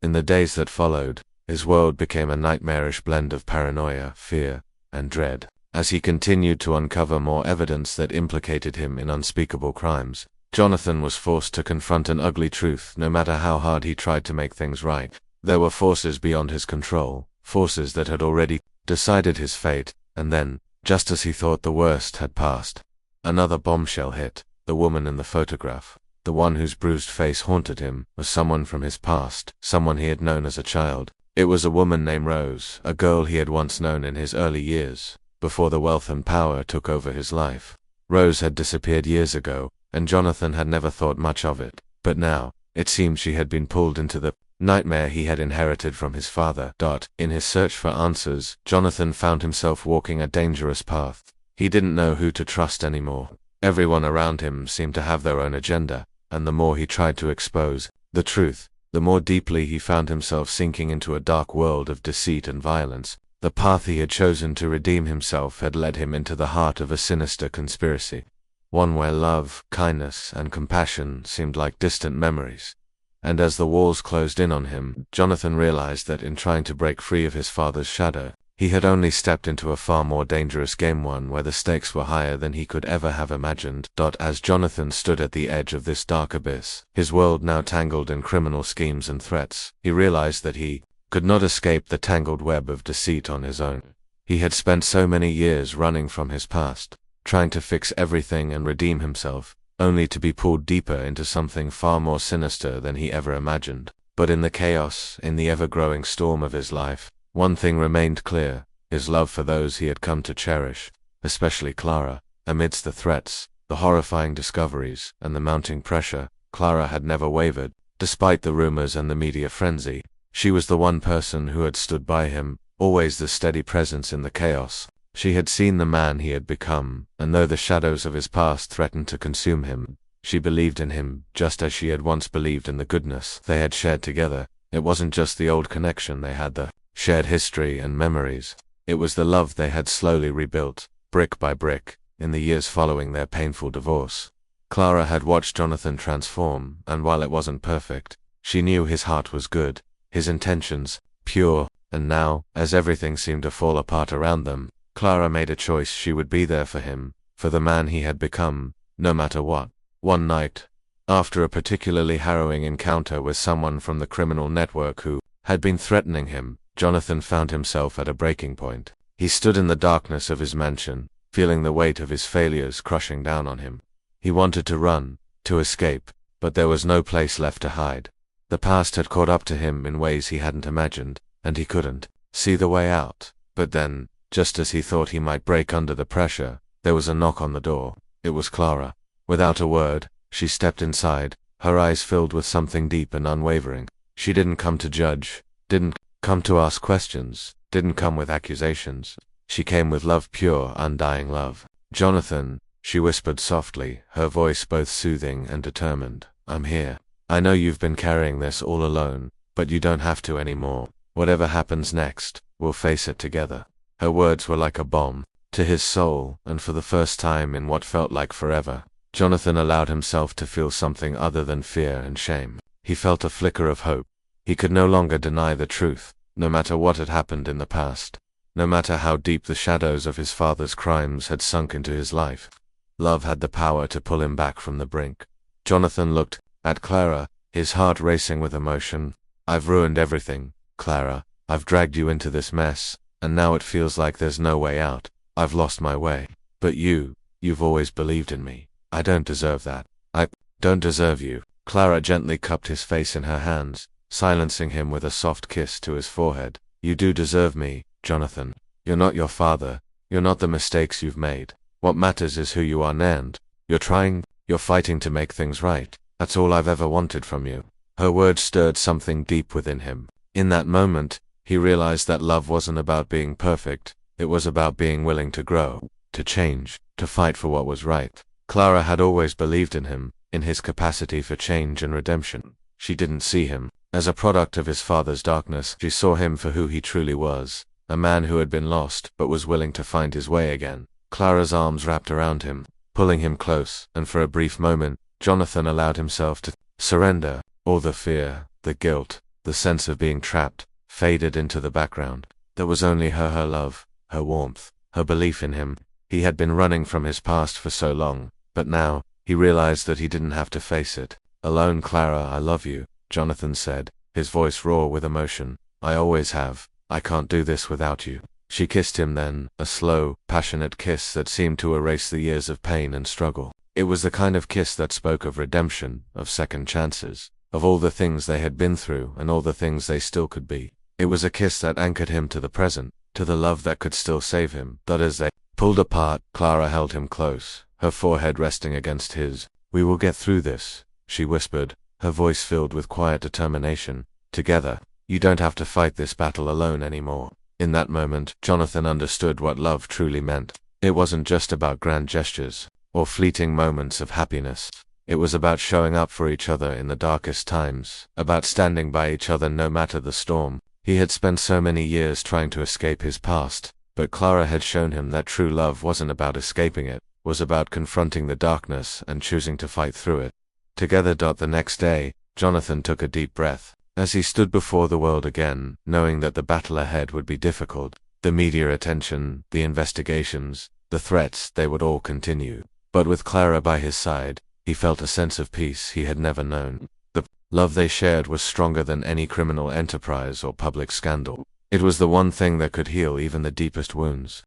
In the days that followed, his world became a nightmarish blend of paranoia, fear, and dread. As he continued to uncover more evidence that implicated him in unspeakable crimes, Jonathan was forced to confront an ugly truth. No matter how hard he tried to make things right, there were forces beyond his control, forces that had already decided his fate, and then, just as he thought the worst had passed, another bombshell hit. The woman in the photograph, the one whose bruised face haunted him, was someone from his past, someone he had known as a child. It was a woman named Rose, a girl he had once known in his early years, before the wealth and power took over his life. Rose had disappeared years ago, and Jonathan had never thought much of it, but now, it seemed she had been pulled into the nightmare he had inherited from his father. In his search for answers, Jonathan found himself walking a dangerous path. He didn't know who to trust anymore. Everyone around him seemed to have their own agenda, and the more he tried to expose the truth, the more deeply he found himself sinking into a dark world of deceit and violence. The path he had chosen to redeem himself had led him into the heart of a sinister conspiracy, one where love, kindness, and compassion seemed like distant memories. And as the walls closed in on him, Jonathan realized that in trying to break free of his father's shadow, he had only stepped into a far more dangerous game, one where the stakes were higher than he could ever have imagined. As Jonathan stood at the edge of this dark abyss, his world now tangled in criminal schemes and threats, he realized that he could not escape the tangled web of deceit on his own. He had spent so many years running from his past, trying to fix everything and redeem himself, only to be pulled deeper into something far more sinister than he ever imagined. But in the chaos, in the ever-growing storm of his life, one thing remained clear: his love for those he had come to cherish, especially Clara. Amidst the threats, the horrifying discoveries, and the mounting pressure, Clara had never wavered. Despite the rumors and the media frenzy, she was the one person who had stood by him, always the steady presence in the chaos. She had seen the man he had become, and though the shadows of his past threatened to consume him, she believed in him just as she had once believed in the goodness they had shared together. It wasn't just the old connection they had, the shared history and memories. It was the love they had slowly rebuilt, brick by brick, in the years following their painful divorce. Clara had watched Jonathan transform, and while it wasn't perfect, she knew his heart was good, his intentions pure. And now, as everything seemed to fall apart around them, Clara made a choice. She would be there for him, for the man he had become, no matter what. One night, after a particularly harrowing encounter with someone from the criminal network who had been threatening him, Jonathan found himself at a breaking point. He stood in the darkness of his mansion, feeling the weight of his failures crushing down on him. He wanted to run, to escape, but there was no place left to hide. The past had caught up to him in ways he hadn't imagined, and he couldn't see the way out. But then, just as he thought he might break under the pressure, there was a knock on the door. It was Clara. Without a word, she stepped inside, her eyes filled with something deep and unwavering. She didn't come to judge, didn't come to ask questions, didn't come with accusations. She came with love, pure, undying love. "Jonathan," she whispered softly, her voice both soothing and determined, "I'm here. I know you've been carrying this all alone, but you don't have to anymore. Whatever happens next, we'll face it together." Her words were like a bomb to his soul, and for the first time in what felt like forever, Jonathan allowed himself to feel something other than fear and shame. He felt a flicker of hope. He could no longer deny the truth, no matter what had happened in the past, no matter how deep the shadows of his father's crimes had sunk into his life. Love had the power to pull him back from the brink. Jonathan looked at Clara, his heart racing with emotion. "I've ruined everything, Clara. I've dragged you into this mess, and now it feels like there's no way out. I've lost my way. But you've always believed in me. I don't deserve that. I don't deserve you." Clara gently cupped his face in her hands, silencing him with a soft kiss to his forehead. You do deserve me, Jonathan. You're not your father. You're not the mistakes you've made. What matters is who you are now. You're trying, you're fighting to make things right. That's all I've ever wanted from you. Her words stirred something deep within him. In that moment, he realized that love wasn't about being perfect. It was about being willing to grow, to change, to fight for what was right. Clara had always believed in him, in his capacity for change and redemption. She didn't see him as a product of his father's darkness. She saw him for who he truly was, a man who had been lost but was willing to find his way again. Clara's arms wrapped around him, pulling him close, and for a brief moment, Jonathan allowed himself to surrender. All the fear, the guilt, the sense of being trapped, faded into the background. There was only her love, her warmth, her belief in him. He had been running from his past for so long, but now, he realized that he didn't have to face it alone. Clara, I love you, Jonathan said, his voice raw with emotion. I always have. I can't do this without you. She kissed him then, a slow, passionate kiss that seemed to erase the years of pain and struggle. It was the kind of kiss that spoke of redemption, of second chances, of all the things they had been through and all the things they still could be. It was a kiss that anchored him to the present, to the love that could still save him. But as they pulled apart, Clara held him close, her forehead resting against his. We will get through this, she whispered, her voice filled with quiet determination. Together. You don't have to fight this battle alone anymore. In that moment, Jonathan understood what love truly meant. It wasn't just about grand gestures, or fleeting moments of happiness. It was about showing up for each other in the darkest times, about standing by each other no matter the storm. He had spent so many years trying to escape his past, but Clara had shown him that true love wasn't about escaping it, was about confronting the darkness and choosing to fight through it. Together. The next day, Jonathan took a deep breath. As he stood before the world again, knowing that the battle ahead would be difficult, the media attention, the investigations, the threats, they would all continue. But with Clara by his side, he felt a sense of peace he had never known. The love they shared was stronger than any criminal enterprise or public scandal. It was the one thing that could heal even the deepest wounds.